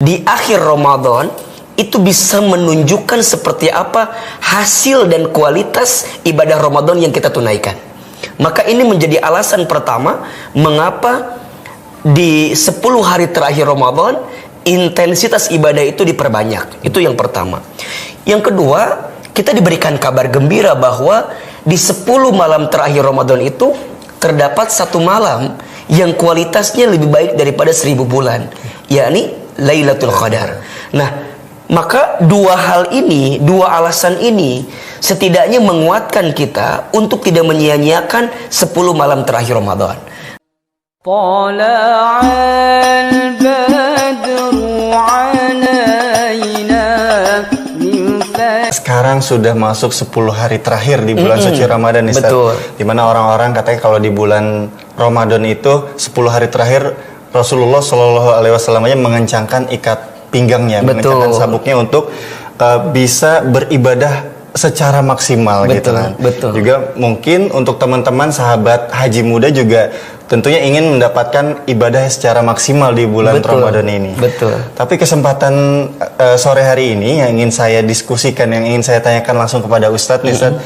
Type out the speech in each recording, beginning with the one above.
di akhir Ramadan itu bisa menunjukkan seperti apa hasil dan kualitas ibadah Ramadan yang kita tunaikan. Maka ini menjadi alasan pertama mengapa di 10 hari terakhir Ramadan intensitas ibadah itu diperbanyak. Itu yang pertama. Yang kedua, kita diberikan kabar gembira bahwa di 10 malam terakhir Ramadan itu terdapat satu malam yang kualitasnya lebih baik daripada 1000 bulan, yakni Lailatul Qadar. Nah, maka dua hal ini, dua alasan ini setidaknya menguatkan kita untuk tidak menyia-nyiakan 10 malam terakhir Ramadan. Sekarang sudah masuk 10 hari terakhir di bulan suci Ramadan, Ustaz. Betul. Dimana orang-orang katanya kalau di bulan Ramadan itu 10 hari terakhir Rasulullah Shallallahu Alaihi Wasallam mengencangkan ikat pinggangnya, mengencangkan sabuknya untuk bisa beribadah secara maksimal, gitu kan. Betul. Juga mungkin untuk teman-teman sahabat haji muda juga tentunya ingin mendapatkan ibadah secara maksimal di bulan Ramadan ini. Betul. Tapi kesempatan sore hari ini yang ingin saya diskusikan, yang ingin saya tanyakan langsung kepada Ustadz, Ustadz,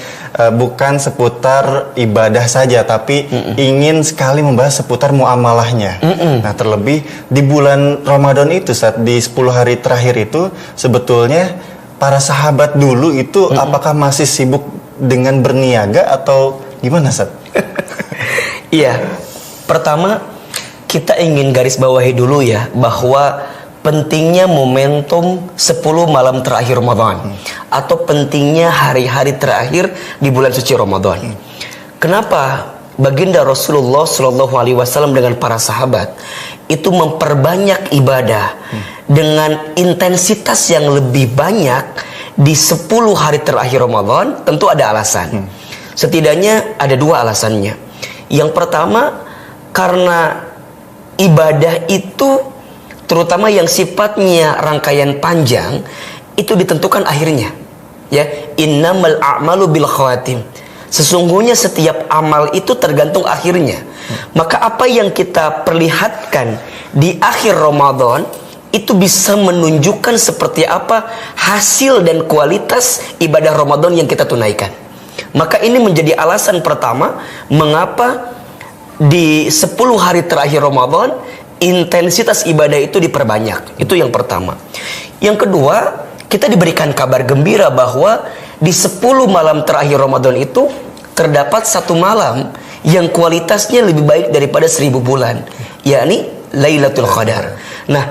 bukan seputar ibadah saja, tapi ingin sekali membahas seputar muamalahnya. Nah, terlebih di bulan Ramadan itu, saat di 10 hari terakhir itu, sebetulnya para sahabat dulu itu apakah masih sibuk dengan berniaga atau gimana, Ustadz? Iya. Pertama, kita ingin garis bawahi dulu ya, bahwa pentingnya momentum 10 malam terakhir Ramadan, atau pentingnya hari-hari terakhir di bulan suci Ramadan. Kenapa baginda Rasulullah Shallallahu Alaihi Wasallam dengan para sahabat itu memperbanyak ibadah dengan intensitas yang lebih banyak di 10 hari terakhir Ramadan? Tentu ada alasan. Setidaknya ada dua alasannya. Yang pertama, karena ibadah itu, terutama yang sifatnya rangkaian panjang, itu ditentukan akhirnya. Ya, innamal a'malu bil khawatim. Sesungguhnya setiap amal itu tergantung akhirnya. Maka apa yang kita perlihatkan di akhir Ramadan itu bisa menunjukkan seperti apa hasil dan kualitas ibadah Ramadan yang kita tunaikan. Maka ini menjadi alasan pertama mengapa di 10 hari terakhir Ramadan intensitas ibadah itu diperbanyak. Itu yang pertama. Yang kedua, kita diberikan kabar gembira bahwa di 10 malam terakhir Ramadan itu terdapat satu malam yang kualitasnya lebih baik daripada 1000 bulan, yakni Lailatul Qadar. Nah,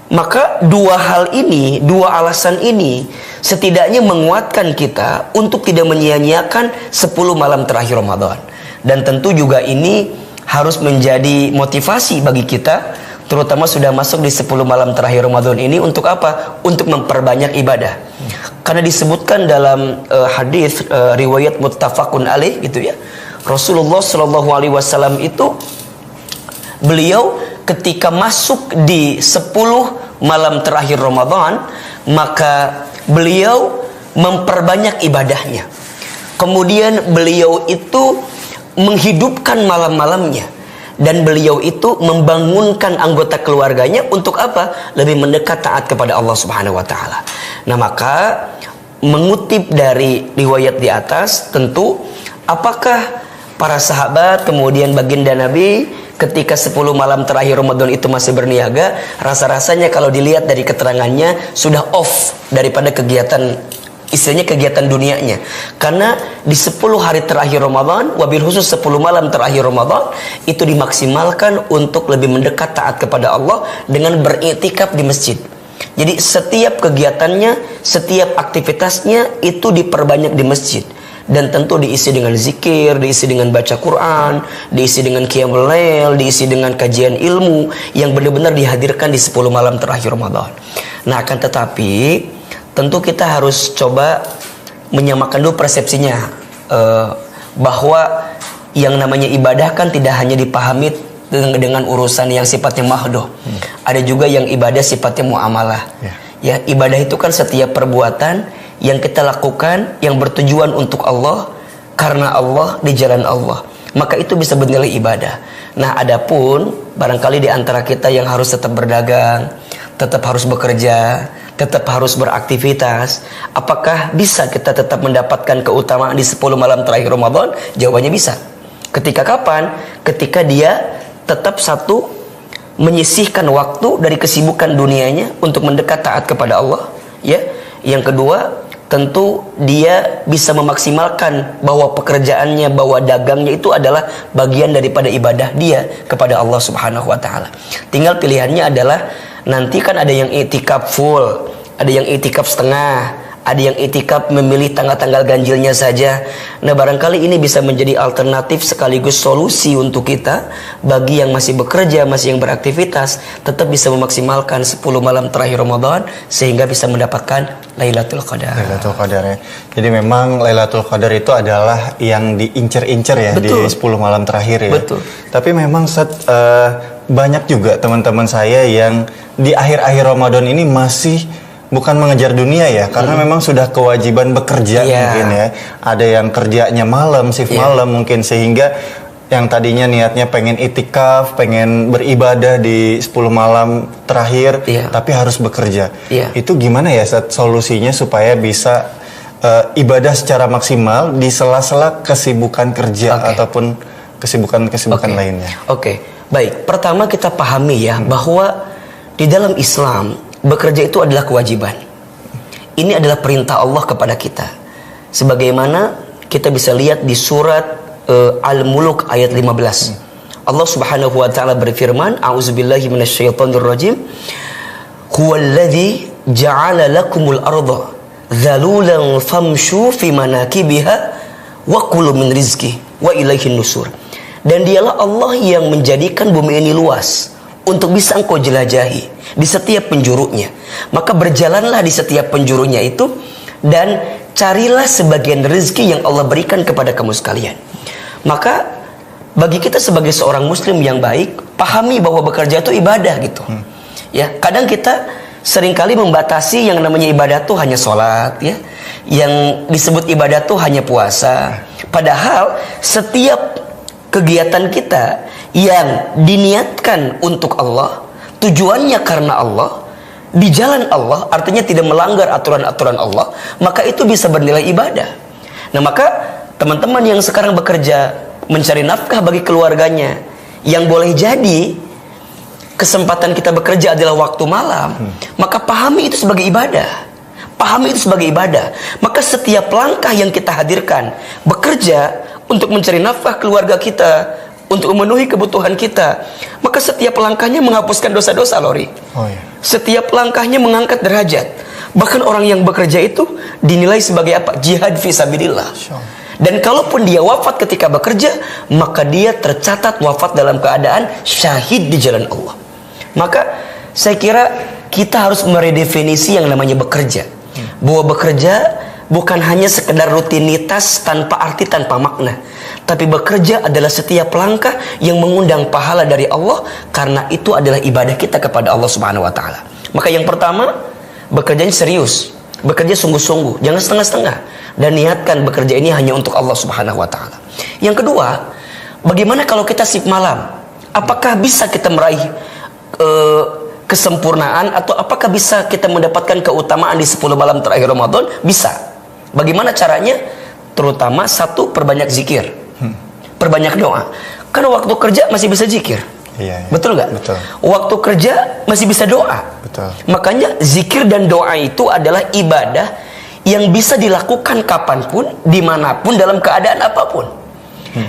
maka dua hal ini, dua alasan ini setidaknya menguatkan kita untuk tidak menyia-nyiakan 10 malam terakhir Ramadan. Dan tentu juga ini harus menjadi motivasi bagi kita, terutama sudah masuk di 10 malam terakhir Ramadan ini, untuk apa? Untuk memperbanyak ibadah. Karena disebutkan dalam hadis riwayat muttafaqun alaih, gitu ya. Rasulullah Shallallahu Alaihi Wasallam itu, beliau ketika masuk di 10 malam terakhir Ramadan, maka beliau memperbanyak ibadahnya. Kemudian beliau itu menghidupkan malam-malamnya, dan beliau itu membangunkan anggota keluarganya untuk apa? Lebih mendekat taat kepada Allah Subhanahu wa taala. Nah, maka mengutip dari riwayat di atas, tentu apakah para sahabat kemudian baginda Nabi ketika 10 malam terakhir Ramadan itu masih berniaga? Rasa-rasanya kalau dilihat dari keterangannya sudah off daripada kegiatan, istilahnya kegiatan dunianya. Karena di 10 hari terakhir Ramadan, wabil khusus 10 malam terakhir Ramadan, itu dimaksimalkan untuk lebih mendekat taat kepada Allah dengan beriktikaf di masjid. Jadi setiap kegiatannya, setiap aktivitasnya itu diperbanyak di masjid. Dan tentu diisi dengan zikir, diisi dengan baca Quran, diisi dengan qiyamul lail, diisi dengan kajian ilmu yang benar-benar dihadirkan di 10 malam terakhir Ramadan. Nah, akan tetapi tentu kita harus coba menyamakan dulu persepsinya, bahwa yang namanya ibadah kan tidak hanya dipahami dengan urusan yang sifatnya mahdoh. Ada juga yang ibadah sifatnya muamalah. Ya, ibadah itu kan setiap perbuatan yang kita lakukan yang bertujuan untuk Allah, karena Allah, di jalan Allah, maka itu bisa bernilai ibadah. Nah, adapun barangkali di antara kita yang harus tetap berdagang, tetap harus bekerja, tetap harus beraktivitas. Apakah bisa kita tetap mendapatkan keutamaan di 10 malam terakhir Ramadan? Jawabannya bisa. Ketika kapan? Ketika dia tetap satu, menyisihkan waktu dari kesibukan dunianya untuk mendekat taat kepada Allah, ya. Yang kedua, tentu dia bisa memaksimalkan bahwa pekerjaannya, bahwa dagangnya itu adalah bagian daripada ibadah dia kepada Allah Subhanahu wa taala. Tinggal pilihannya adalah, nanti kan ada yang i'tikaf full, ada yang i'tikaf setengah, ada yang i'tikaf memilih tanggal-tanggal ganjilnya saja. Nah, barangkali ini bisa menjadi alternatif sekaligus solusi untuk kita bagi yang masih bekerja, masih yang beraktivitas, tetap bisa memaksimalkan 10 malam terakhir Ramadan sehingga bisa mendapatkan Lailatul Qadar. Lailatul Qadar ya. Jadi memang Lailatul Qadar itu adalah yang diincer-incer ya. Betul. Di 10 malam terakhir ya. Betul. Tapi memang banyak juga teman-teman saya yang di akhir-akhir Ramadan ini masih bukan mengejar dunia ya, karena memang sudah kewajiban bekerja mungkin ya. Ada yang kerjanya malam, shift malam mungkin, sehingga yang tadinya niatnya pengen itikaf, pengen beribadah di 10 malam terakhir, tapi harus bekerja. Itu gimana ya solusinya supaya bisa ibadah secara maksimal di sela-sela kesibukan kerja ataupun kesibukan-kesibukan lainnya? Baik. Pertama kita pahami ya bahwa di dalam Islam bekerja itu adalah kewajiban. Ini adalah perintah Allah kepada kita. Sebagaimana kita bisa lihat di surat Al-Mulk ayat 15. Allah Subhanahu wa taala berfirman, A'udzubillahi minasyaitonirrajim. Huwallazi ja'ala lakumul arda dzalulan famshu fi manakibiha wa kulu min rizqi wa ilaihin nusur. Dan dialah Allah yang menjadikan bumi ini luas untuk bisa engkau jelajahi di setiap penjurunya. Maka berjalanlah di setiap penjurunya itu dan carilah sebagian rezeki yang Allah berikan kepada kamu sekalian. Maka bagi kita sebagai seorang muslim yang baik, pahami bahwa bekerja itu ibadah gitu. Ya, kadang kita seringkali membatasi yang namanya ibadah itu hanya sholat ya. Yang disebut ibadah itu hanya puasa. Padahal setiap kegiatan kita yang diniatkan untuk Allah, tujuannya karena Allah, di jalan Allah, artinya tidak melanggar aturan-aturan Allah, maka itu bisa bernilai ibadah. Nah, maka teman-teman yang sekarang bekerja mencari nafkah bagi keluarganya, yang boleh jadi kesempatan kita bekerja adalah waktu malam, maka pahami itu sebagai ibadah. Pahami itu sebagai ibadah. Maka setiap langkah yang kita hadirkan, bekerja untuk mencari nafkah keluarga kita, untuk memenuhi kebutuhan kita, maka setiap langkahnya menghapuskan dosa-dosa, Lori. Setiap langkahnya mengangkat derajat. Bahkan orang yang bekerja itu dinilai sebagai apa? Jihad fisabilillah. Dan kalaupun dia wafat ketika bekerja, maka dia tercatat wafat dalam keadaan syahid di jalan Allah. Maka saya kira kita harus meredefinisi yang namanya bekerja. Bahwa bekerja bukan hanya sekedar rutinitas tanpa arti, tanpa makna. Tapi bekerja adalah setiap langkah yang mengundang pahala dari Allah, karena itu adalah ibadah kita kepada Allah Subhanahu wa taala. Maka yang pertama, bekerjanya serius, bekerja sungguh-sungguh, jangan setengah-setengah, dan niatkan bekerja ini hanya untuk Allah Subhanahu wa taala. Yang kedua, bagaimana kalau kita shift malam? Apakah bisa kita meraih kesempurnaan, atau apakah bisa kita mendapatkan keutamaan di 10 malam terakhir Ramadan? Bisa. Bagaimana caranya? Terutama satu, perbanyak zikir, perbanyak doa. Karena waktu kerja masih bisa zikir. Betul nggak? Betul. Waktu kerja masih bisa doa. Betul. Makanya zikir dan doa itu adalah ibadah yang bisa dilakukan kapanpun, dimanapun, dalam keadaan apapun.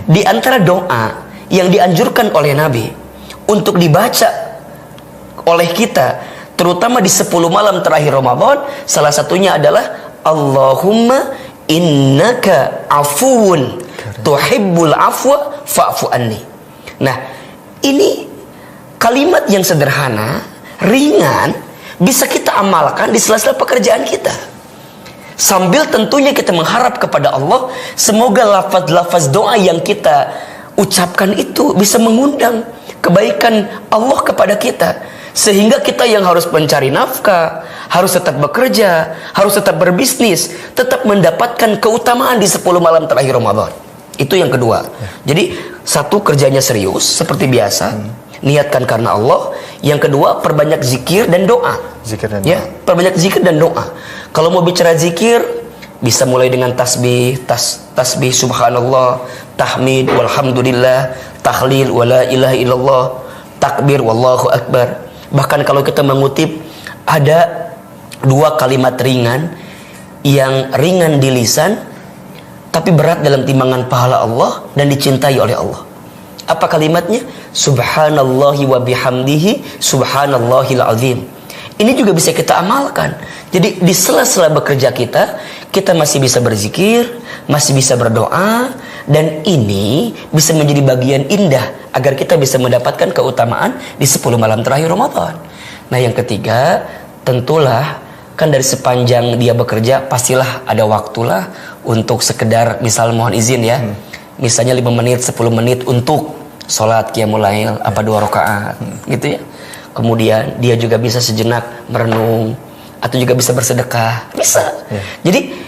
Di antara doa yang dianjurkan oleh Nabi untuk dibaca oleh kita, terutama di 10 malam terakhir Ramadan, salah satunya adalah Allahumma innaka afuun tuhibbul afwa fa'fu anni. Nah, ini kalimat yang sederhana, ringan, bisa kita amalkan di sela-sela pekerjaan kita. Sambil tentunya kita mengharap kepada Allah, semoga lafaz-lafaz doa yang kita ucapkan itu bisa mengundang kebaikan Allah kepada kita. Sehingga kita yang harus mencari nafkah, harus tetap bekerja, harus tetap berbisnis, tetap mendapatkan keutamaan di 10 malam terakhir Ramadan. Itu yang kedua. Jadi satu, kerjanya serius seperti biasa, niatkan karena Allah. Yang kedua, perbanyak zikir dan doa. Zikir dan Ya, doa. perbanyak zikir dan doa. Kalau mau bicara zikir, bisa mulai dengan tasbih, tasbih subhanallah, tahmid walhamdulillah, tahlil wala ilaha illallah, takbir wallahu akbar. Bahkan kalau kita mengutip, ada 2 kalimat ringan yang ringan di lisan tapi berat dalam timbangan pahala Allah dan dicintai oleh Allah. Apa kalimatnya? Subhanallahi wa bihamdihi subhanallahil azim. Ini juga bisa kita amalkan. Jadi di sela-sela bekerja kita masih bisa berzikir, masih bisa berdoa, dan ini bisa menjadi bagian indah agar kita bisa mendapatkan keutamaan di 10 malam terakhir Ramadan. Nah, yang ketiga, tentulah kan dari sepanjang dia bekerja pastilah ada waktulah untuk sekedar misal mohon izin ya. Misalnya 5 menit, 10 menit untuk sholat qiyamul lail, 2 rakaat gitu ya. Kemudian dia juga bisa sejenak merenung atau juga bisa bersedekah, bisa. Jadi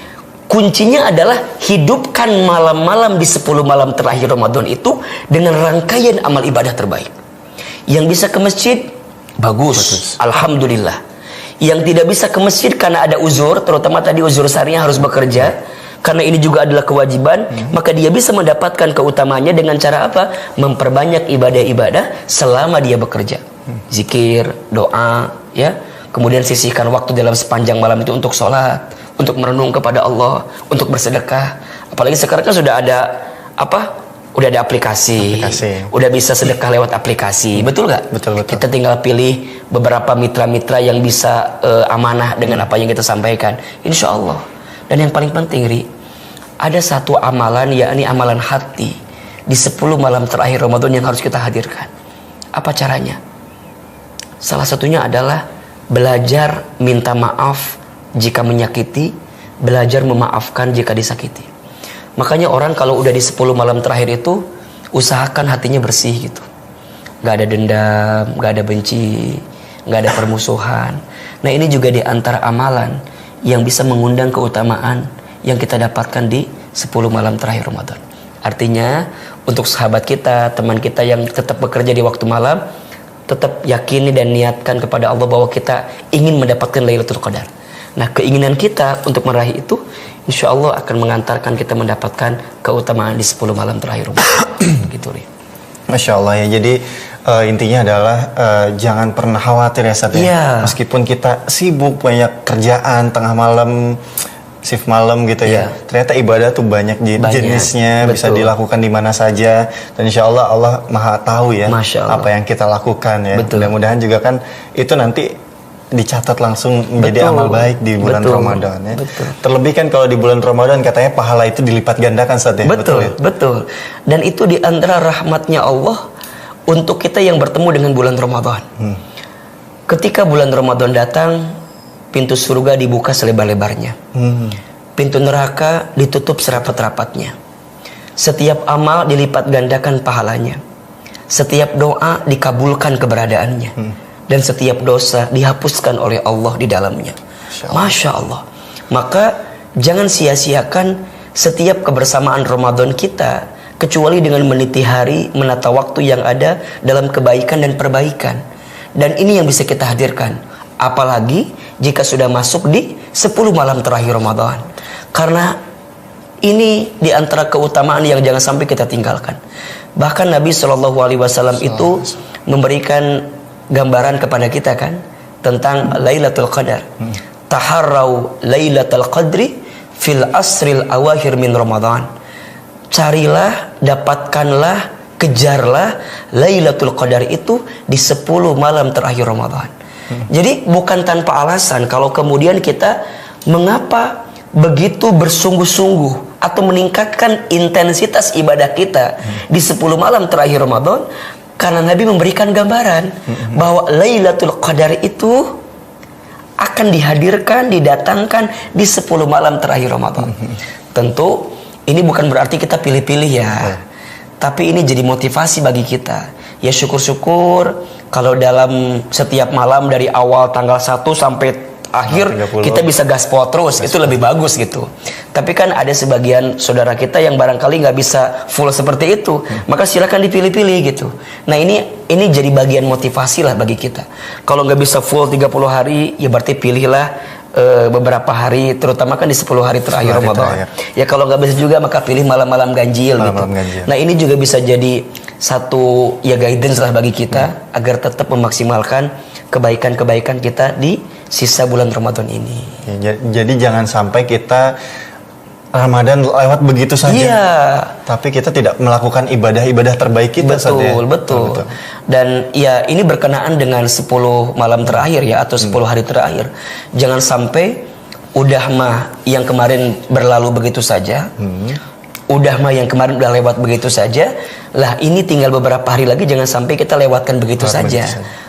kuncinya adalah hidupkan malam-malam di 10 malam terakhir Ramadan itu dengan rangkaian amal ibadah terbaik. Yang bisa ke masjid, bagus. Alhamdulillah. Yang tidak bisa ke masjid karena ada uzur, terutama tadi uzur syar'i harus bekerja, karena ini juga adalah kewajiban, maka dia bisa mendapatkan keutamaannya dengan cara apa? Memperbanyak ibadah-ibadah selama dia bekerja. Zikir, doa, ya. Kemudian sisihkan waktu dalam sepanjang malam itu untuk sholat, untuk merenung kepada Allah, untuk bersedekah. Apalagi sekarang kan sudah ada udah ada aplikasi. Udah bisa sedekah lewat aplikasi, betul nggak? Betul. Kita tinggal pilih beberapa mitra-mitra yang bisa amanah dengan apa yang kita sampaikan, insya Allah. Dan yang paling penting, Ri, ada satu amalan, yakni amalan hati di 10 malam terakhir Ramadan yang harus kita hadirkan. Apa caranya? Salah satunya adalah belajar minta maaf jika menyakiti, belajar memaafkan jika disakiti. Makanya orang kalau udah di 10 malam terakhir itu, usahakan hatinya bersih gitu. Gak ada dendam, gak ada benci, gak ada permusuhan. Nah, ini juga di antara amalan yang bisa mengundang keutamaan yang kita dapatkan di 10 malam terakhir Ramadan. Artinya, untuk sahabat kita, teman kita yang tetap bekerja di waktu malam, tetap yakini dan niatkan kepada Allah bahwa kita ingin mendapatkan Lailatul Qadar. Nah, keinginan kita untuk meraih itu, insya Allah akan mengantarkan kita mendapatkan keutamaan di 10 malam terakhir Ramadan. Gitu, Ri. Masya Allah ya. Jadi intinya adalah jangan pernah khawatir ya Ustaz ya. Meskipun kita sibuk banyak kerjaan tengah malam, shift malam gitu ya. Ternyata ibadah tuh banyak jenisnya, bisa dilakukan di mana saja. Dan insya Allah Allah Maha tahu ya apa yang kita lakukan ya. Mudah-mudahan juga kan itu nanti dicatat langsung menjadi amal baik di bulan Ramadan ya. Terlebih kan kalau di bulan Ramadan katanya pahala itu dilipat gandakan Ustaz ya. Betul. Dan itu di antara rahmatnya Allah untuk kita yang bertemu dengan bulan Ramadan. Ketika bulan Ramadan datang, pintu surga dibuka selebar-lebarnya. Pintu neraka ditutup serapat-rapatnya. Setiap amal dilipat gandakan pahalanya. Setiap doa dikabulkan keberadaannya. Dan setiap dosa dihapuskan oleh Allah di dalamnya. Masya Allah. Maka jangan sia-siakan setiap kebersamaan Ramadan kita, kecuali dengan meniti hari, menata waktu yang ada dalam kebaikan dan perbaikan. Dan ini yang bisa kita hadirkan. Apalagi jika sudah masuk di 10 malam terakhir Ramadan. Karena ini di antara keutamaan yang jangan sampai kita tinggalkan. Bahkan Nabi SAW itu memberikan gambaran kepada kita kan tentang Lailatul Qadar. Taharrau Lailatul Qadri fil asril awakhir min Ramadan. Carilah, dapatkanlah, kejarlah Lailatul Qadar itu di 10 malam terakhir Ramadan. Jadi bukan tanpa alasan kalau kemudian kita mengapa begitu bersungguh-sungguh atau meningkatkan intensitas ibadah kita di 10 malam terakhir Ramadan. Karena Nabi memberikan gambaran bahwa Lailatul Qadar itu akan dihadirkan, didatangkan di 10 malam terakhir Ramadan. Tentu ini bukan berarti kita pilih-pilih ya. Tapi ini jadi motivasi bagi kita. Ya syukur-syukur kalau dalam setiap malam dari awal tanggal 1 sampai akhir 30. kita bisa gaspol terus, itu lebih bagus gitu. Tapi kan ada sebagian saudara kita yang barangkali nggak bisa full seperti itu, maka silakan dipilih-pilih gitu. Nah ini jadi bagian motivasi lah bagi kita. Kalau nggak bisa full 30 hari, ya berarti pilihlah beberapa hari, terutama kan di 10 hari terakhir Ramadan. Ya kalau nggak bisa juga maka pilih malam-malam ganjil gitu. Ganjil. Nah ini juga bisa jadi satu ya guidance lah bagi kita agar tetap memaksimalkan kebaikan-kebaikan kita di sisa bulan Ramadan ini. Ya, jadi jangan sampai kita Ramadan lewat begitu saja. Iya. Tapi kita tidak melakukan ibadah-ibadah terbaik kita. Betul. Dan ya ini berkenaan dengan 10 malam terakhir ya, atau 10 hari terakhir. Jangan sampai udah mah yang kemarin berlalu begitu saja. Udah mah yang kemarin udah lewat begitu saja. Lah ini tinggal beberapa hari lagi, jangan sampai kita lewatkan begitu saja.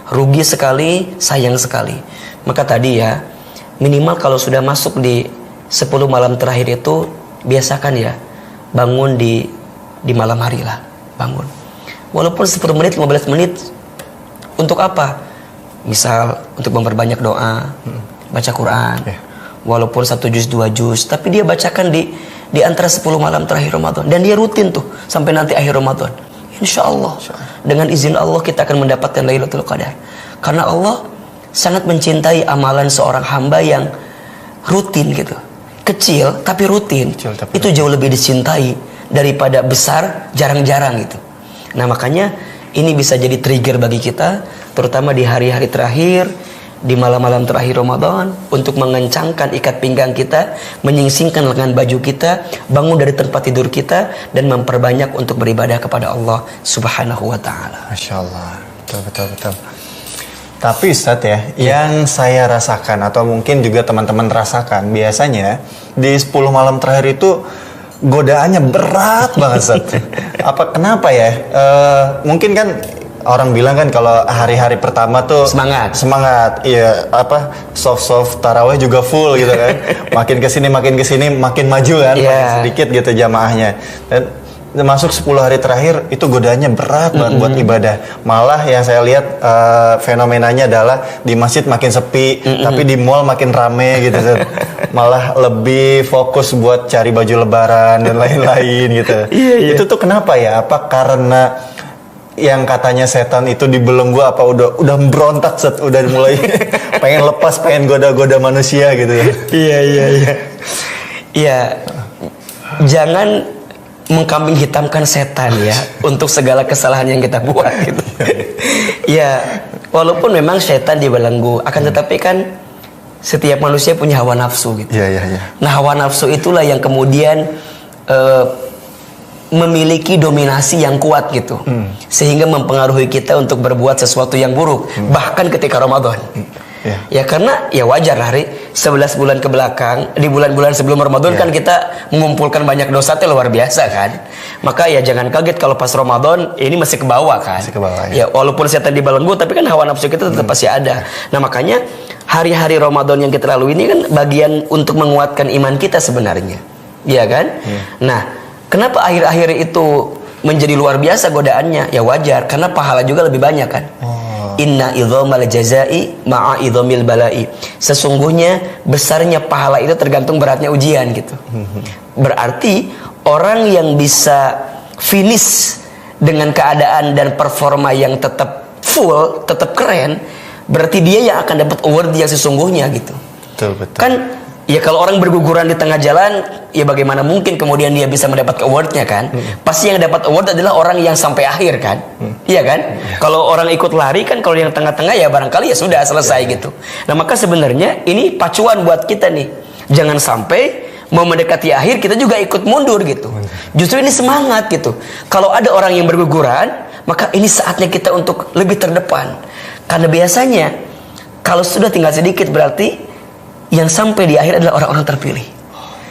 Rugi sekali, sayang sekali. Maka tadi ya, minimal kalau sudah masuk di 10 malam terakhir itu, biasakan ya bangun di malam hari lah, bangun. Walaupun 10 menit, 15 menit. Untuk apa? Misal untuk memperbanyak doa, baca Quran. Walaupun 1 juz 2 juz, tapi dia bacakan di antara 10 malam terakhir Ramadan, dan dia rutin tuh sampai nanti akhir Ramadan. Insya Allah dengan izin Allah kita akan mendapatkan Lailatul Qadar. Karena Allah sangat mencintai amalan seorang hamba yang rutin gitu. Kecil tapi rutin. Itu jauh lebih dicintai daripada besar jarang-jarang gitu. Nah makanya ini bisa jadi trigger bagi kita, terutama di hari-hari terakhir, di malam-malam terakhir Ramadan, untuk mengencangkan ikat pinggang kita, menyingsingkan lengan baju kita, bangun dari tempat tidur kita, dan memperbanyak untuk beribadah kepada Allah Subhanahu wa Ta'ala. Masya Allah, betul. Tapi Ustadz ya, yang saya rasakan atau mungkin juga teman-teman rasakan, biasanya di 10 malam terakhir itu godaannya berat banget Ustadz. Kenapa ya? Mungkin kan orang bilang kan kalau hari-hari pertama tuh semangat, iya soft taraweh juga full gitu kan. makin kesini makin maju kan, makin sedikit gitu jamaahnya. Dan masuk 10 hari terakhir itu godaannya berat banget buat ibadah. Malah yang saya lihat fenomenanya adalah di masjid makin sepi, tapi di mall makin rame gitu. Malah lebih fokus buat cari baju lebaran dan lain-lain gitu. Itu tuh kenapa ya? Apa karena yang katanya setan itu dibelenggu, apa udah berontak udah mulai pengen lepas, pengen goda-goda manusia gitu ya? Iya. Jangan mengkambing hitamkan setan ya untuk segala kesalahan yang kita buat gitu. Ya, walaupun memang setan dibelenggu, akan tetapi kan setiap manusia punya hawa nafsu gitu. Nah, hawa nafsu itulah yang kemudian memiliki dominasi yang kuat gitu, sehingga mempengaruhi kita untuk berbuat sesuatu yang buruk, bahkan ketika Ramadan. Ya karena ya wajar hari 11 bulan ke belakang, di bulan-bulan sebelum Ramadan kan kita mengumpulkan banyak dosa itu luar biasa kan. Maka ya jangan kaget kalau pas Ramadan ini masih ke bawah kan. Ya walaupun setan dibelenggu, tapi kan hawa nafsu kita tetap pasti ada. Nah makanya hari-hari Ramadan yang kita lalui ini kan bagian untuk menguatkan iman kita sebenarnya. Iya kan? Nah, kenapa akhir-akhir itu menjadi luar biasa godaannya? Ya wajar, karena pahala juga lebih banyak kan. Inna idhamal jazai ma'a idhamil balai. Sesungguhnya besarnya pahala itu tergantung beratnya ujian gitu. Berarti orang yang bisa finish dengan keadaan dan performa yang tetap full, tetap keren, berarti dia yang akan dapat award yang sesungguhnya gitu. Betul. Kan ya kalau orang berguguran di tengah jalan, ya bagaimana mungkin kemudian dia bisa mendapat awardnya kan? Pasti yang dapat award adalah orang yang sampai akhir kan? Iya kan? Kalau orang ikut lari kan, kalau yang tengah-tengah ya barangkali ya sudah selesai gitu. Nah maka sebenarnya ini pacuan buat kita nih. Jangan sampai mau mendekati akhir kita juga ikut mundur gitu. Justru ini semangat gitu. Kalau ada orang yang berguguran, maka ini saatnya kita untuk lebih terdepan. Karena biasanya kalau sudah tinggal sedikit berarti yang sampai di akhir adalah orang-orang terpilih.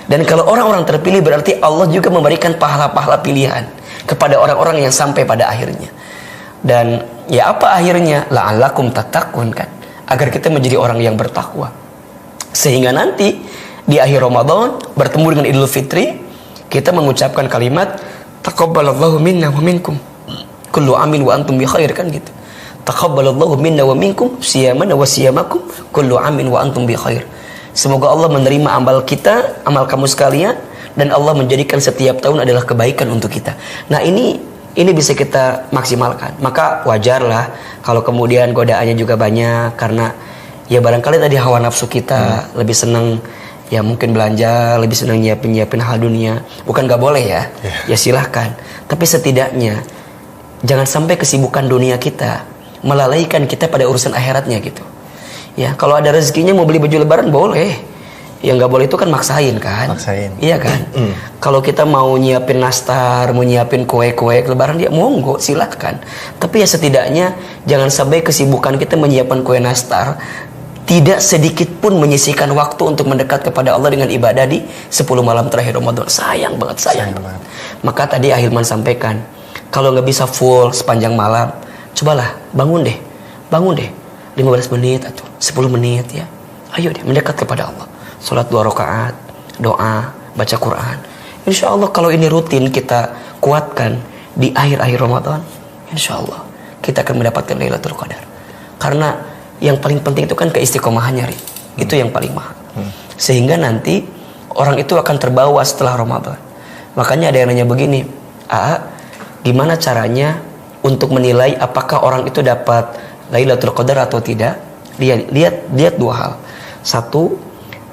Dan kalau orang-orang terpilih berarti Allah juga memberikan pahala-pahala pilihan kepada orang-orang yang sampai pada akhirnya. Dan ya apa akhirnya? La'allakum tattaqun kan, agar kita menjadi orang yang bertakwa. Sehingga nanti di akhir Ramadan bertemu dengan Idul Fitri, kita mengucapkan kalimat taqabbalallahu minna wa minkum kullu amin wa antum bi khair kan gitu. Taqabbalallahu minna wa minkum siyamana wa siyamakum kullu amin wa antum bi khair. Semoga Allah menerima amal kita, amal kamu sekalian, dan Allah menjadikan setiap tahun adalah kebaikan untuk kita. Nah, ini bisa kita maksimalkan. Maka wajarlah kalau kemudian godaannya juga banyak, karena ya barangkali tadi hawa nafsu kita lebih senang ya mungkin belanja, lebih senang nyiapin hal dunia. Bukan gak boleh ya, ya silahkan. Tapi setidaknya jangan sampai kesibukan dunia kita melalaikan kita pada urusan akhiratnya gitu. Ya, kalau ada rezekinya mau beli baju lebaran boleh. Yang nggak boleh itu kan maksain kan. Iya kan. Kalau kita mau nyiapin nastar, mau nyiapin kue-kue lebaran, dia monggo silahkan. Tapi ya setidaknya jangan sampai kesibukan kita menyiapkan kue nastar tidak sedikit pun menyisihkan waktu untuk mendekat kepada Allah dengan ibadah di 10 malam terakhir Ramadan. Sayang banget. Maka tadi Ahilman sampaikan, kalau nggak bisa full sepanjang malam, cobalah bangun deh 15 menit atau 10 menit ya. Ayo deh mendekat kepada Allah. Salat 2 rakaat, doa, baca Quran. Insya Allah kalau ini rutin kita kuatkan di akhir-akhir Ramadan, insya Allah kita akan mendapatkan Lailatul Qadar. Karena yang paling penting itu kan keistiqomahannya, itu yang paling mahal. Sehingga nanti orang itu akan terbawa setelah Ramadan. Makanya ada yang nanya begini, gimana caranya untuk menilai apakah orang itu dapat Lailatul Qadar atau tidak? Lihat dua hal. Satu,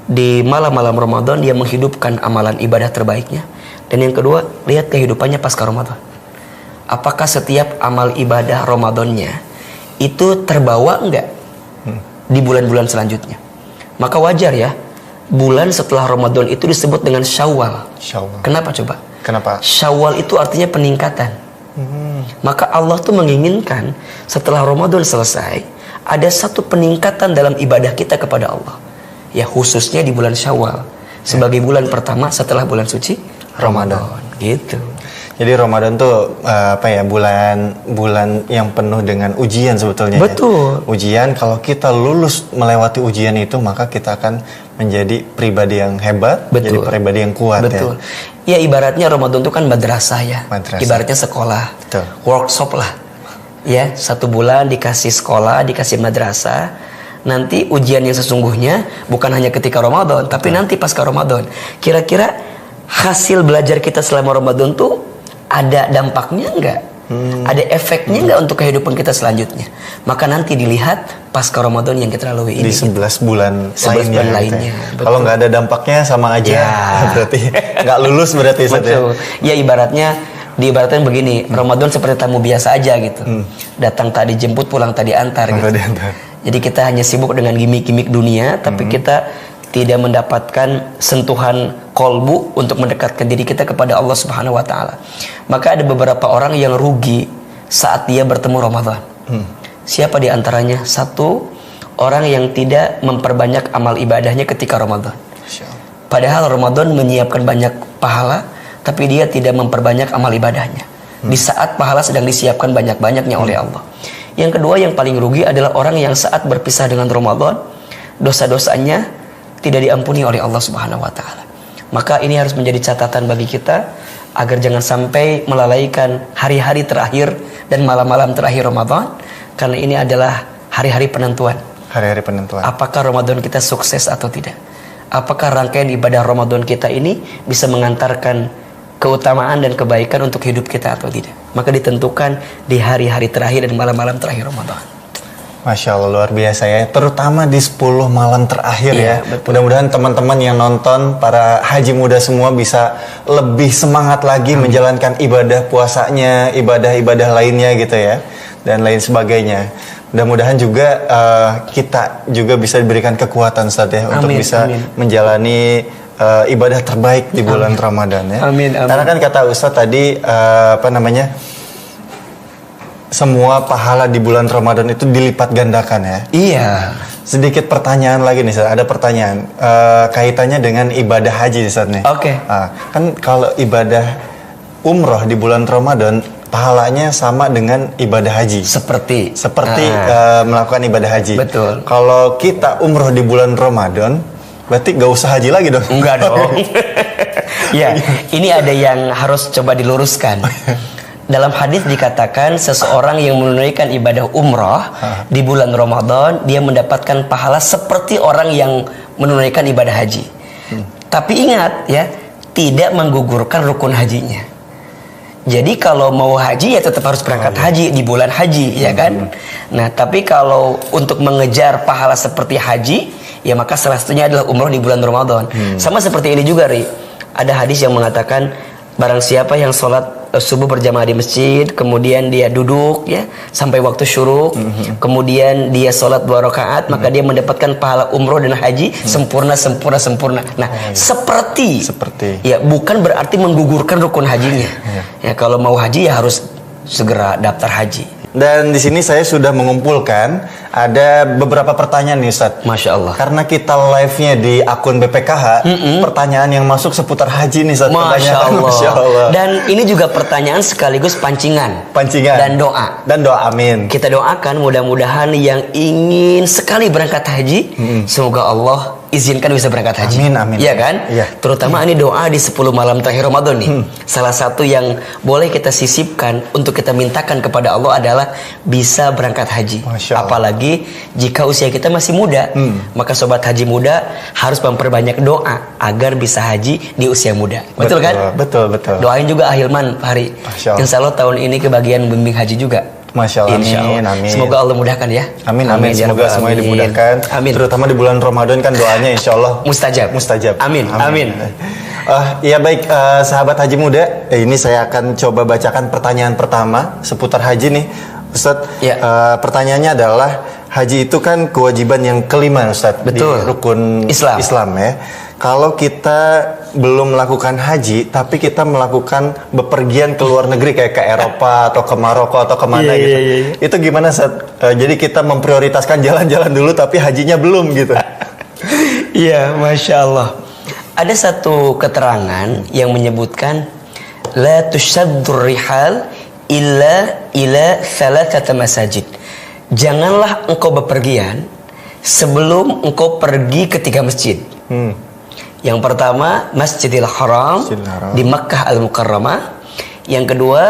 di malam-malam Ramadan dia menghidupkan amalan ibadah terbaiknya. Dan yang kedua, lihat kehidupannya pasca Ramadan. Apakah setiap amal ibadah Ramadannya itu terbawa enggak di bulan-bulan selanjutnya? Maka wajar ya, bulan setelah Ramadan itu disebut dengan Syawal. Kenapa coba? Kenapa? Syawal itu artinya peningkatan. Maka Allah tuh menginginkan setelah Ramadan selesai ada satu peningkatan dalam ibadah kita kepada Allah. Ya khususnya di bulan Syawal sebagai bulan pertama setelah bulan suci Ramadan. Gitu. Jadi Ramadan tuh bulan yang penuh dengan ujian sebetulnya. Betul. Ya? Ujian, kalau kita lulus melewati ujian itu, maka kita akan menjadi pribadi yang hebat, menjadi pribadi yang kuat. Betul. Ya ibaratnya Ramadan itu kan madrasah ya. Ibaratnya sekolah. Betul. Workshop lah. Ya, 1 bulan dikasih sekolah, dikasih madrasah. Nanti ujian yang sesungguhnya bukan hanya ketika Ramadan, tapi nanti pasca Ramadan. Kira-kira hasil belajar kita selama Ramadan tuh ada dampaknya enggak? Ada efeknya enggak untuk kehidupan kita selanjutnya? Maka nanti dilihat pasca Ramadan yang kita lalui ini. Di 11 bulan 11 bulan lainnya. Kalau nggak ada dampaknya sama aja. Ya. Berarti nggak lulus berarti. Betul. Ya diibaratkan begini, Ramadan seperti tamu biasa aja gitu. Datang tak dijemput, pulang tak diantar gitu. Jadi kita hanya sibuk dengan gimmick-gimmick dunia, tapi kita tidak mendapatkan sentuhan kolbu untuk mendekatkan diri kita kepada Allah Subhanahu wa taala. Maka ada beberapa orang yang rugi saat dia bertemu Ramadan. Siapa di antaranya? 1, orang yang tidak memperbanyak amal ibadahnya ketika Ramadan. Padahal Ramadan menyiapkan banyak pahala, tapi dia tidak memperbanyak amal ibadahnya. Di saat pahala sedang disiapkan banyak-banyaknya oleh Allah. Yang kedua yang paling rugi adalah orang yang saat berpisah dengan Ramadan, dosa-dosanya tidak diampuni oleh Allah Subhanahu wa taala. Maka ini harus menjadi catatan bagi kita agar jangan sampai melalaikan hari-hari terakhir dan malam-malam terakhir Ramadan, karena ini adalah hari-hari penentuan. Hari-hari penentuan. Apakah Ramadan kita sukses atau tidak? Apakah rangkaian ibadah Ramadan kita ini bisa mengantarkan keutamaan dan kebaikan untuk hidup kita atau tidak? Maka ditentukan di hari-hari terakhir dan malam-malam terakhir Ramadan. Masya Allah, luar biasa ya. Terutama di 10 malam terakhir ya. Mudah-mudahan teman-teman yang nonton, para haji muda semua bisa lebih semangat lagi menjalankan ibadah puasanya, ibadah-ibadah lainnya gitu ya, dan lain sebagainya. Mudah-mudahan juga kita juga bisa diberikan kekuatan Ustaz ya, untuk bisa menjalani ibadah terbaik di bulan Ramadan ya. Karena kan kata Ustaz tadi semua pahala di bulan Ramadan itu dilipat gandakan ya. Iya. Sedikit pertanyaan lagi nih, Ustaz. Ada pertanyaan kaitannya dengan ibadah haji, Ustaz nih. Oke. Kan kalau ibadah umroh di bulan Ramadan pahalanya sama dengan ibadah haji. Seperti melakukan ibadah haji. Betul. Kalau kita umroh di bulan Ramadan, berarti gak usah haji lagi dong? Enggak dong. Ya, ini ada yang harus coba diluruskan. Dalam hadis dikatakan seseorang yang menunaikan ibadah umrah di bulan Ramadan dia mendapatkan pahala seperti orang yang menunaikan ibadah haji. Tapi ingat ya, tidak menggugurkan rukun hajinya. Jadi kalau mau haji ya tetap harus berangkat haji di bulan haji, ya kan? Nah, tapi kalau untuk mengejar pahala seperti haji, ya maka salah satunya adalah umrah di bulan Ramadan. Sama seperti ini juga, Ri. Ada hadis yang mengatakan barang siapa yang sholat subuh berjamaah di masjid, kemudian dia duduk ya sampai waktu syuruk, kemudian dia sholat 2 rakaat, maka dia mendapatkan pahala umroh dan haji sempurna. Nah, seperti ya, bukan berarti menggugurkan rukun hajinya. Ya, kalau mau haji ya harus segera daftar haji. Dan di sini saya sudah mengumpulkan ada beberapa pertanyaan nih Ustadz. Masya Allah. Karena kita live-nya di akun BPKH, pertanyaan yang masuk seputar haji nih Ustadz. Masya Allah. Masya Allah. Dan ini juga pertanyaan sekaligus pancingan. Dan doa. Dan doa, amin. Kita doakan mudah-mudahan yang ingin sekali berangkat haji, semoga Allah izinkan bisa berangkat haji. Amin, amin. Iya kan? Iya. Terutama ini doa di 10 malam terakhir Ramadan nih. Salah satu yang boleh kita sisipkan untuk kita mintakan kepada Allah adalah bisa berangkat haji. Apalagi jika usia kita masih muda, maka sobat haji muda harus memperbanyak doa agar bisa haji di usia muda. Betul kan? Betul. Doain juga Ahilman, Pak Hari. Insya Allah tahun ini kebagian bimbing haji juga. Masya Allah, amin. Semoga Allah mudahkan ya. Amin. Semoga semuanya dimudahkan. Amin. Terutama di bulan Ramadan kan doanya insya Allah mustajab. Amin. Ya baik, sahabat haji muda, ini saya akan coba bacakan pertanyaan pertama seputar haji nih, Ustadz. Ya. Pertanyaannya adalah haji itu kan kewajiban yang kelima, Ustadz. Betul. Di rukun Islam ya. Kalau kita belum melakukan haji, tapi kita melakukan bepergian ke luar negeri kayak ke Eropa atau ke Maroko atau kemana gitu, itu gimana Ustadz? Jadi kita memprioritaskan jalan-jalan dulu, tapi hajinya belum gitu. Iya, Masya Allah. Ada satu keterangan yang menyebutkan la tushaddur rihal illa ila thalathata masajid. Janganlah engkau bepergian sebelum engkau pergi ke 3 masjid. Yang pertama Masjidil Haram di Makkah Al-Mukarramah. Yang kedua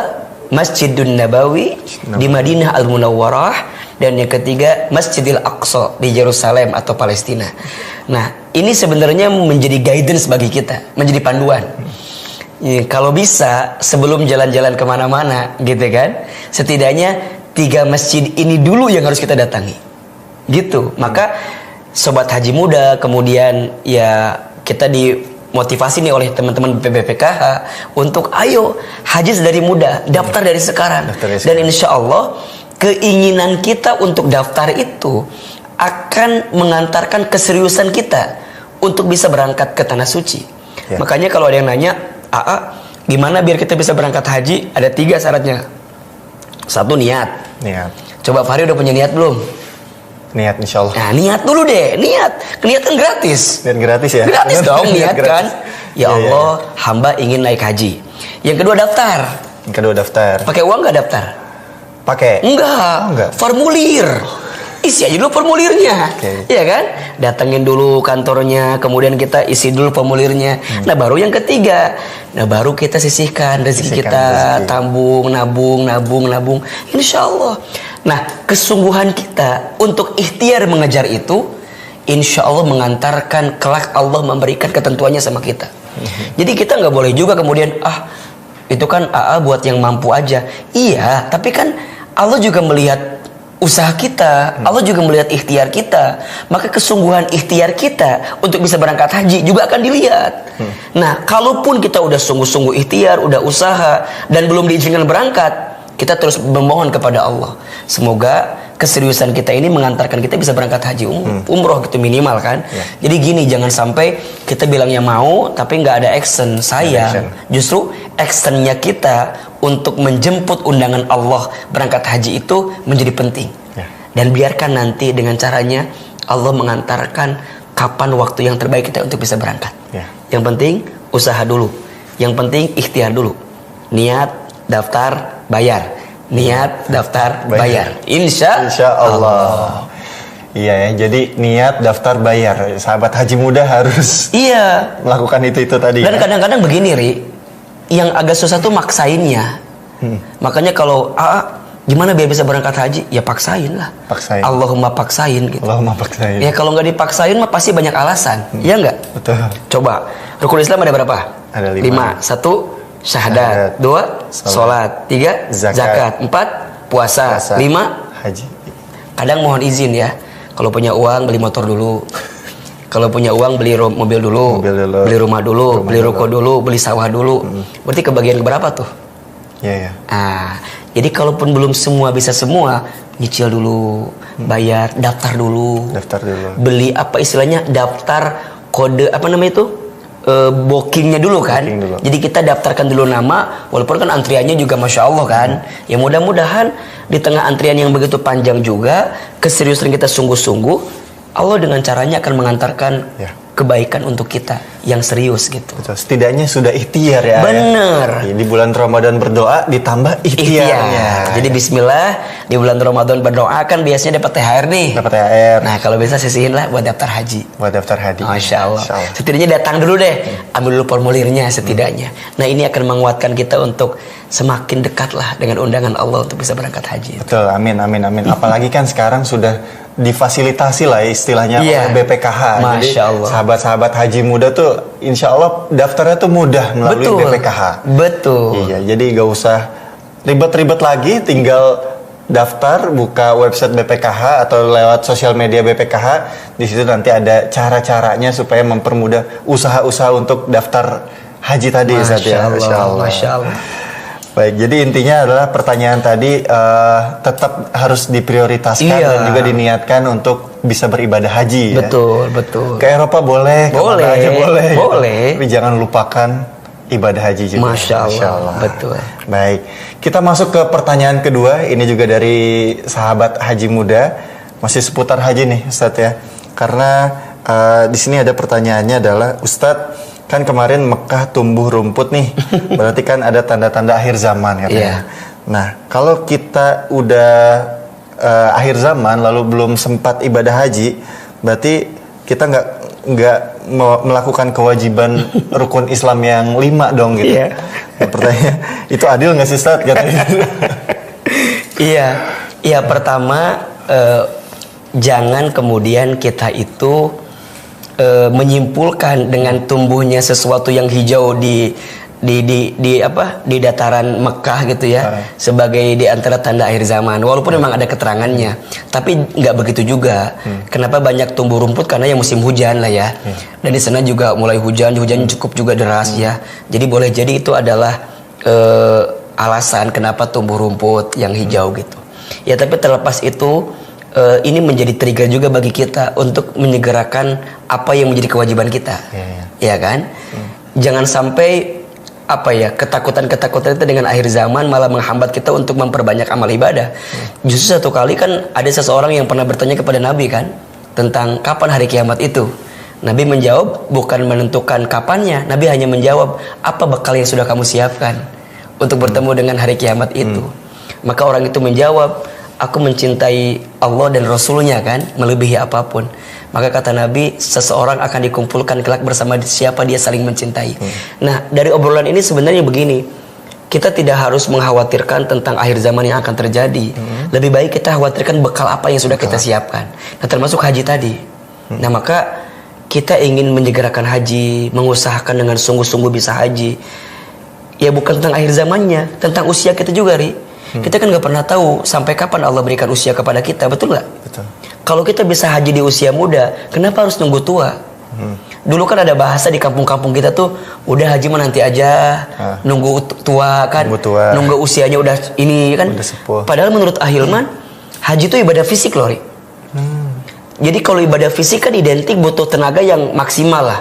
Masjidun Nabawi di Madinah Al-Munawwarah. Dan yang ketiga Masjidil Aqsa di Yerusalem atau Palestina. Nah, ini sebenarnya menjadi guidance bagi kita, menjadi panduan. Kalau bisa sebelum jalan-jalan kemana-mana gitu kan, setidaknya 3 masjid ini dulu yang harus kita datangi gitu. Maka sobat haji muda, kemudian ya kita dimotivasi nih oleh teman-teman BPKH untuk ayo haji dari muda, daftar dari sekarang. Dan insya Allah keinginan kita untuk daftar itu akan mengantarkan keseriusan kita untuk bisa berangkat ke Tanah Suci. Makanya kalau ada yang nanya, gimana biar kita bisa berangkat haji? Ada 3 syaratnya. 1, niat. Coba Fahri udah punya niat belum? Niat insya Allah. Nah, niat dulu deh, niat. Niat kan gratis. Niat gratis ya? Gratis dong, niat kan. Ya Allah, hamba ingin naik haji. Yang kedua daftar. Pakai uang nggak daftar? Pakai? Enggak. Formulir. Isi aja dulu formulirnya. Iya kan? Datengin dulu kantornya, kemudian kita isi dulu formulirnya. Nah, baru yang ketiga. Nah, baru kita sisihkan rezeki kita, tabung, nabung. Insya Allah. Nah, kesungguhan kita untuk ikhtiar mengejar itu, insya Allah mengantarkan kelak Allah memberikan ketentuannya sama kita. Jadi kita nggak boleh juga kemudian itu kan buat yang mampu aja. Iya, tapi kan Allah juga melihat usaha kita, Allah juga melihat ikhtiar kita. Maka kesungguhan ikhtiar kita untuk bisa berangkat haji juga akan dilihat. Nah, kalaupun kita udah sungguh-sungguh ikhtiar, udah usaha dan belum diizinkan berangkat, kita terus memohon kepada Allah. Semoga keseriusan kita ini mengantarkan kita bisa berangkat haji umroh gitu minimal kan. Jadi gini, jangan sampai kita bilangnya mau tapi nggak ada action. Justru actionnya kita untuk menjemput undangan Allah berangkat haji itu menjadi penting. Dan biarkan nanti dengan caranya Allah mengantarkan kapan waktu yang terbaik kita untuk bisa berangkat. Yang penting usaha dulu. Yang penting ikhtiar dulu. Niat, daftar, bayar. Niat, daftar, bayar. Insya Allah. Iya ya, jadi niat, daftar, bayar. Sahabat haji muda harus melakukan itu tadi. Dan kadang-kadang begini, Ri, yang agak susah tuh maksainnya. Makanya kalau gimana biar bisa berangkat haji? Ya paksain lah. Paksain. Allahumma paksain gitu. Allahumma paksain. Ya kalau nggak dipaksain mah pasti banyak alasan. Iya nggak? Betul. Coba. Rukun Islam ada berapa? Ada 5. 1 syahadat. 2 sholat. 3 zakat. 4 puasa. 5 haji. kadang mohon izin ya. Kalau punya uang beli motor dulu. Kalau punya uang beli mobil dulu. Beli rumah dulu. Beli ruko dulu. Beli sawah dulu. Berarti kebagian berapa tuh? Iya. Jadi kalaupun belum semua bisa semua, nyicil dulu, bayar, daftar dulu. Beli apa istilahnya? Daftar kode apa namanya itu? Bookingnya dulu kan. Jadi kita daftarkan dulu nama, walaupun kan antriannya juga masya Allah kan. Ya mudah-mudahan di tengah antrian yang begitu panjang juga, keseriusan kita sungguh-sungguh, Allah dengan caranya akan mengantarkan kebaikan untuk kita yang serius gitu. Betul. Setidaknya sudah ikhtiar ya. Bener. Di bulan Ramadan berdoa ditambah ikhtiarnya. Jadi Bismillah di bulan Ramadan berdoa kan biasanya dapat THR nih. Dapat THR. Nah kalau bisa sisihin lah buat daftar haji. Masya Allah. Setidaknya datang dulu deh, ambil dulu formulirnya setidaknya. Nah ini akan menguatkan kita untuk semakin dekat lah dengan undangan Allah untuk bisa berangkat haji. Betul, amin. Apalagi kan sekarang sudah difasilitasi lah istilahnya oleh BPKH. Masya Allah. Jadi sahabat-sahabat haji muda tuh insya Allah daftarnya tuh mudah melalui BPKH. Betul. Iya, jadi gak usah ribet-ribet lagi, tinggal daftar, buka website BPKH atau lewat sosial media BPKH. Di situ nanti ada cara-caranya supaya mempermudah usaha-usaha untuk daftar haji tadi. Masya Allah. Baik, jadi intinya adalah pertanyaan tadi tetap harus diprioritaskan dan juga diniatkan untuk bisa beribadah haji. Betul. Ke Eropa boleh, ke mana aja boleh. Boleh. Tapi jangan lupakan ibadah haji juga. Masya Allah. Betul. Baik, kita masuk ke pertanyaan kedua. Ini juga dari sahabat haji muda, masih seputar haji nih, Ustadz ya. Karena di sini ada pertanyaannya adalah, Ustadz, kan kemarin Mekah tumbuh rumput nih, berarti kan ada tanda-tanda akhir zaman katanya. Nah, kalau kita udah akhir zaman lalu belum sempat ibadah haji, berarti kita nggak melakukan kewajiban rukun Islam yang 5 dong gitu. Nah, pertanyaan itu adil nggak sih Ustaz katanya? Iya. Pertama jangan kemudian kita itu menyimpulkan dengan tumbuhnya sesuatu yang hijau di dataran Mekah gitu ya sebagai di antara tanda akhir zaman, walaupun memang ada keterangannya, tapi nggak begitu juga. Kenapa banyak tumbuh rumput? Karena yang musim hujan lah ya, dan di sana juga mulai hujannya cukup juga deras ya, jadi boleh jadi itu adalah alasan kenapa tumbuh rumput yang hijau gitu ya. Tapi terlepas itu ini menjadi trigger juga bagi kita untuk menyegerakan apa yang menjadi kewajiban kita, ya kan? Jangan sampai ketakutan-ketakutan itu dengan akhir zaman malah menghambat kita untuk memperbanyak amal ibadah. Justru satu kali kan ada seseorang yang pernah bertanya kepada Nabi kan tentang kapan hari kiamat itu. Nabi menjawab bukan menentukan kapannya, Nabi hanya menjawab apa bekal yang sudah kamu siapkan untuk bertemu dengan hari kiamat itu. Maka orang itu menjawab, aku mencintai Allah dan Rasulnya kan, melebihi apapun. Maka kata Nabi, seseorang akan dikumpulkan kelak bersama siapa dia saling mencintai. Nah, dari obrolan ini sebenarnya begini, kita tidak harus mengkhawatirkan tentang akhir zaman yang akan terjadi. Lebih baik kita khawatirkan bekal apa yang sudah kita siapkan. Nah, termasuk haji tadi. Nah, maka kita ingin menyegerakan haji, mengusahakan dengan sungguh-sungguh bisa haji. Ya bukan tentang akhir zamannya, tentang usia kita juga, Ri. Kita kan nggak pernah tahu sampai kapan Allah berikan usia kepada kita, betul nggak? Betul. Kalau kita bisa haji di usia muda, kenapa harus nunggu tua? Dulu kan ada bahasa di kampung-kampung kita tuh, udah haji mah nanti aja, nunggu tua kan, nunggu usianya udah ini kan. Padahal menurut Ahilman, haji itu ibadah fisik loh, Ri. Jadi kalau ibadah fisik kan identik butuh tenaga yang maksimal lah.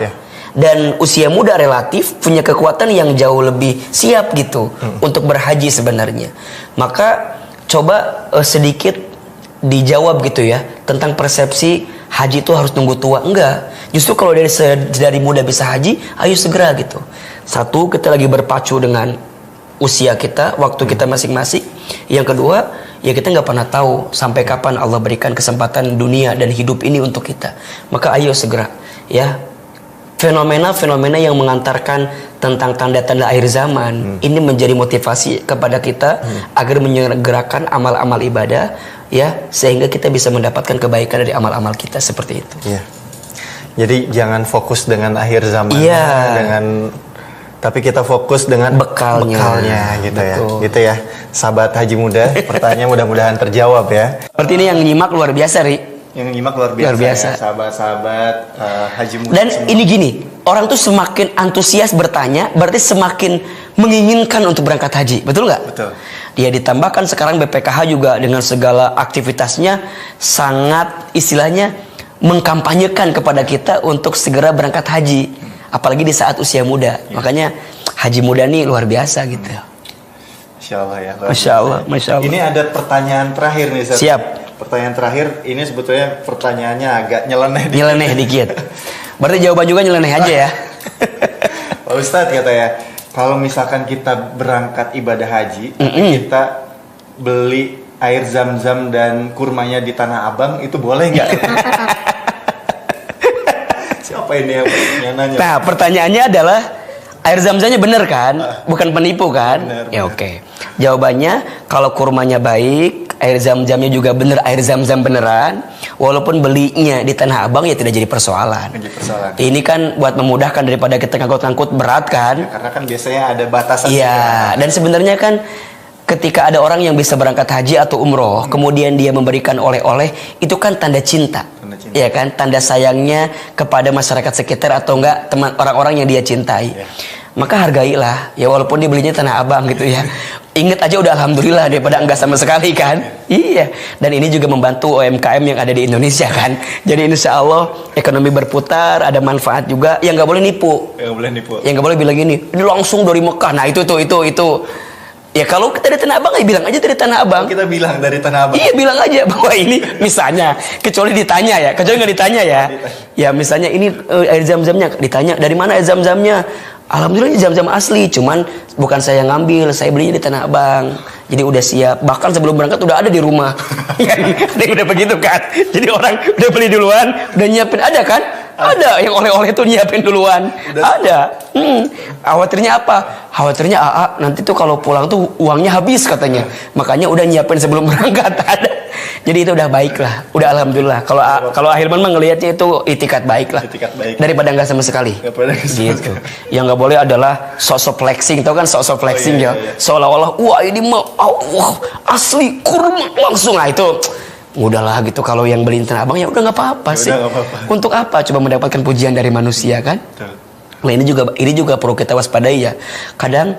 Dan usia muda relatif punya kekuatan yang jauh lebih siap gitu untuk berhaji sebenarnya. Maka coba sedikit dijawab gitu ya tentang persepsi haji itu harus nunggu tua. Enggak. Justru kalau dari muda bisa haji, ayo segera gitu. Satu, kita lagi berpacu dengan usia kita, waktu kita masing-masing. Yang kedua, ya kita nggak pernah tahu sampai kapan Allah berikan kesempatan dunia dan hidup ini untuk kita. Maka ayo segera ya. fenomena-fenomena yang mengantarkan tentang tanda-tanda akhir zaman ini menjadi motivasi kepada kita agar menyegerakan amal-amal ibadah, ya, sehingga kita bisa mendapatkan kebaikan dari amal-amal kita seperti itu. Iya. Jadi jangan fokus dengan akhir zaman, tapi kita fokus dengan bekalnya gitu. Betul. Ya. Gitu ya. Sahabat Haji Muda, pertanyaan mudah-mudahan terjawab ya. Seperti ini yang nyimak luar biasa, Ri. Yang nyimak luar biasa. Ya, sahabat-sahabat Haji Muda. Dan semua. ini gini, orang tuh semakin antusias bertanya, berarti semakin menginginkan untuk berangkat haji, betul nggak? Betul. Ya, ditambahkan sekarang BPKH juga dengan segala aktivitasnya sangat istilahnya mengkampanyekan kepada kita untuk segera berangkat haji, apalagi di saat usia muda. Makanya Haji Muda nih luar biasa gitu. Masya Allah ya. Masya Allah, Masya Allah. Ini ada pertanyaan terakhir nih, Ustaz. Siap. Pertanyaan terakhir ini sebetulnya pertanyaannya agak nyeleneh. Nyeleneh dikit. Berarti jawaban juga nyeleneh aja ya. Pak Ustadz kata ya, kalau misalkan kita berangkat ibadah haji, tapi kita beli air zam-zam dan kurmanya di Tanah Abang, itu boleh nggak? Siapa ini yang nanya? Nah, pertanyaannya adalah air zam-zamnya bener kan? Bukan penipu kan? Bener, Ya bener. oke. Jawabannya kalau kurmanya baik, air zam-zamnya juga bener, air zam-zam beneran, walaupun belinya di Tanah Abang ya tidak jadi persoalan. Menjadi persoalan. Ini kan buat memudahkan daripada kita ngangkut-ngangkut berat kan? Karena kan biasanya ada batasan. Iya, dan sebenarnya kan ketika ada orang yang bisa berangkat haji atau umroh, kemudian dia memberikan oleh-oleh, itu kan tanda cinta. Tanda cinta. Ya kan, tanda sayangnya kepada masyarakat sekitar atau enggak teman orang-orang yang dia cintai. Ya. Maka hargailah, ya walaupun dia belinya Tanah Abang gitu ya. Ingat aja udah alhamdulillah daripada enggak sama sekali kan. Iya. Dan ini juga membantu UMKM yang ada di Indonesia kan. Jadi insya Allah ekonomi berputar, ada manfaat juga. Yang nggak boleh nipu. Nggak boleh nipu. Yang nggak boleh bilang gini, ini langsung dari Mekah. Nah itu. Ya kalau kita dari Tanah Abang ya bilang aja dari Tanah Abang. Kita bilang dari Tanah Abang. Iya, bilang aja bahwa ini misalnya, kecuali ditanya ya, kecuali nggak ditanya ya. Ya misalnya ini air zam-zamnya ditanya dari mana air zam-zamnya. Alhamdulillah ini zam-zam asli, cuman bukan saya yang ngambil, saya belinya di Tanah Abang. Jadi udah siap, bahkan sebelum berangkat udah ada di rumah. Ada yang udah begitu kan. Jadi orang udah beli duluan, udah nyiapin, ada kan? Ada yang oleh-oleh itu nyiapin duluan. Ada. Khawatirnya apa? Khawatirnya nanti tuh kalau pulang tuh uangnya habis katanya. Makanya udah nyiapin sebelum berangkat. Ada. Jadi itu udah baik lah. Udah alhamdulillah. Kalau Ahilman mah ngelihatnya itu itikat baik lah. Itikat baik. Daripada nggak sama sekali. Gitu. Yang nggak boleh adalah sosok flexing. Tahu kan sosok flexing ya? Seolah-olah wah ini mah wah asli kurma langsung. Nah itu udahlah gitu. Kalau yang beli Tanah Abang ya udah nggak apa-apa sih. Nggak apa-apa. Untuk apa? Coba mendapatkan pujian dari manusia kan? Nah ini juga perlu kita waspadai ya. Kadang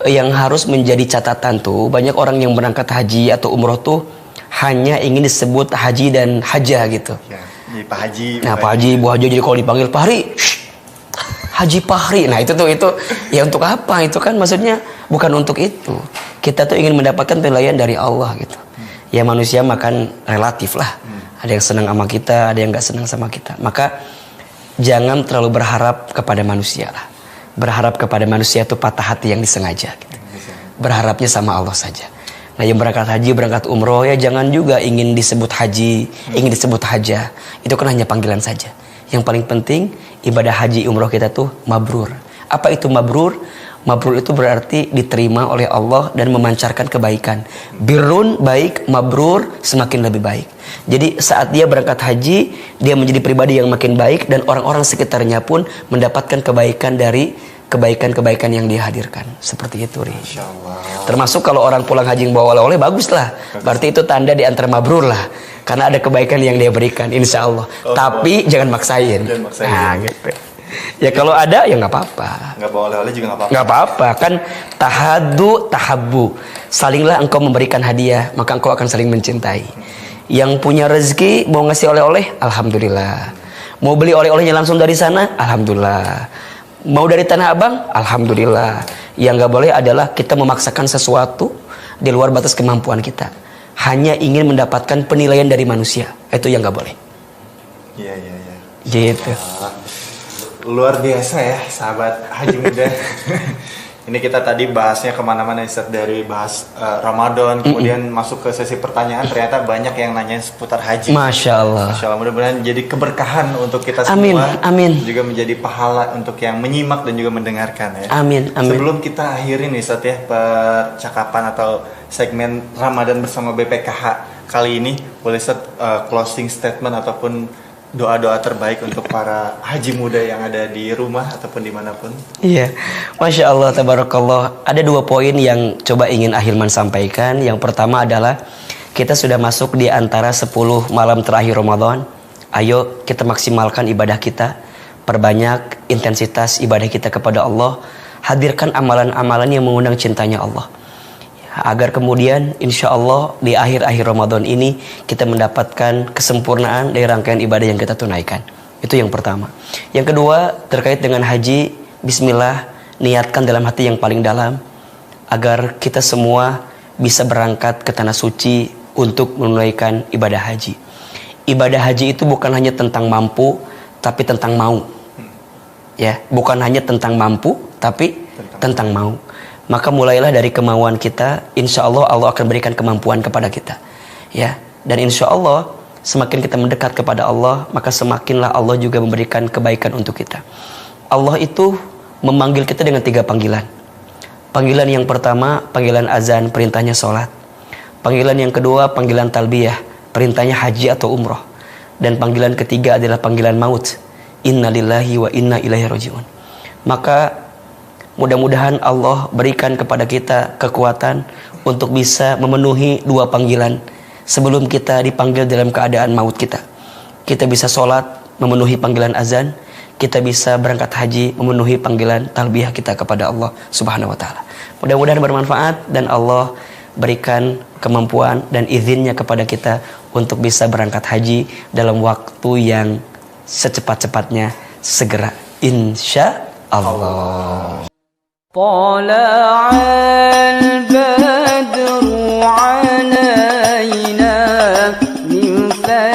yang harus menjadi catatan tuh banyak orang yang berangkat haji atau umroh tuh hanya ingin disebut haji dan hajah gitu. Ya, jadi Pak Haji. Nah Pak Haji, Bu Haji, jadi kalau dipanggil Pak Hari, Haji Pahri. Nah itu ya untuk apa? Itu kan maksudnya bukan untuk itu. Kita tuh ingin mendapatkan penilaian dari Allah gitu. Ya manusia makan relatif lah. Ada yang senang sama kita, ada yang nggak senang sama kita. Maka jangan terlalu berharap kepada manusia lah. Berharap kepada manusia itu patah hati yang disengaja. Gitu. Berharapnya sama Allah saja. Nah yang berangkat haji, berangkat umroh ya jangan juga ingin disebut haji, ingin disebut hajah. Itu kan hanya panggilan saja. Yang paling penting ibadah haji umroh kita tuh mabrur. Apa itu mabrur? Mabrur itu berarti diterima oleh Allah dan memancarkan kebaikan. Birrun baik, mabrur semakin lebih baik. Jadi saat dia berangkat haji, dia menjadi pribadi yang makin baik dan orang-orang sekitarnya pun mendapatkan kebaikan dari kebaikan-kebaikan yang dia hadirkan. Seperti itu, Ri. Masya Allah. Termasuk kalau orang pulang haji yang bawa oleh-oleh, bagus lah. Berarti itu tanda di antara mabrur lah. Karena ada kebaikan yang dia berikan, insya Allah. Tapi jangan maksain. Jangan maksain. Nah, gitu. Ya kalau ada ya nggak apa-apa. Nggak bawa oleh-oleh juga nggak apa-apa. Nggak apa-apa kan, tahadu tahabbu. Salinglah engkau memberikan hadiah, maka engkau akan saling mencintai. Yang punya rezeki mau ngasih oleh-oleh, alhamdulillah. Mau beli oleh-olehnya langsung dari sana, alhamdulillah. Mau dari Tanah Abang, alhamdulillah. Yang nggak boleh adalah kita memaksakan sesuatu di luar batas kemampuan kita. Hanya ingin mendapatkan penilaian dari manusia, itu yang nggak boleh. Iya. Gitu. Luar biasa ya sahabat Haji Muda. Ini kita tadi bahasnya kemana-mana Ustaz, dari bahas Ramadan, kemudian masuk ke sesi pertanyaan, ternyata banyak yang nanya seputar haji. Masya Allah. Masya Allah, mudah-mudahan jadi keberkahan untuk kita Amin, semua. amin. Juga menjadi pahala untuk yang menyimak dan juga mendengarkan ya. Amin, amin. Sebelum kita akhiri nih Ustaz ya, percakapan atau segmen Ramadan bersama BPKH kali ini, boleh Ustaz closing statement ataupun doa-doa terbaik untuk para haji muda yang ada di rumah ataupun dimanapun. Iya, Masya Allah, tabarakallah. Ada 2 poin yang coba ingin Ahilman sampaikan. Yang pertama adalah kita sudah masuk di antara 10 malam terakhir Ramadan. Ayo kita maksimalkan ibadah kita, perbanyak intensitas ibadah kita kepada Allah, hadirkan amalan-amalan yang mengundang cintanya Allah, agar kemudian insya Allah di akhir-akhir Ramadan ini kita mendapatkan kesempurnaan dari rangkaian ibadah yang kita tunaikan. Itu yang pertama. Yang kedua, terkait dengan haji, bismillah, niatkan dalam hati yang paling dalam agar kita semua bisa berangkat ke tanah suci untuk menunaikan ibadah haji. Ibadah haji itu bukan hanya tentang mampu, tapi tentang mau. Ya, bukan hanya tentang mampu, tapi tentang mau. Maka mulailah dari kemauan kita, insya Allah Allah akan berikan kemampuan kepada kita, ya. Dan insya Allah semakin kita mendekat kepada Allah, maka semakinlah Allah juga memberikan kebaikan untuk kita. Allah itu memanggil kita dengan 3 panggilan. Panggilan yang pertama, panggilan azan, perintahnya sholat. Panggilan yang kedua, panggilan talbiyah, perintahnya haji atau umroh. Dan panggilan ketiga adalah panggilan maut, inna lillahi wa inna ilaihi raji'un. Maka mudah-mudahan Allah berikan kepada kita kekuatan untuk bisa memenuhi 2 panggilan sebelum kita dipanggil dalam keadaan maut kita. Kita bisa sholat memenuhi panggilan azan, kita bisa berangkat haji memenuhi panggilan talbiyah kita kepada Allah Subhanahu wa taala. Mudah-mudahan bermanfaat dan Allah berikan kemampuan dan izinnya kepada kita untuk bisa berangkat haji dalam waktu yang secepat-cepatnya, segera insya Allah. طلع البدر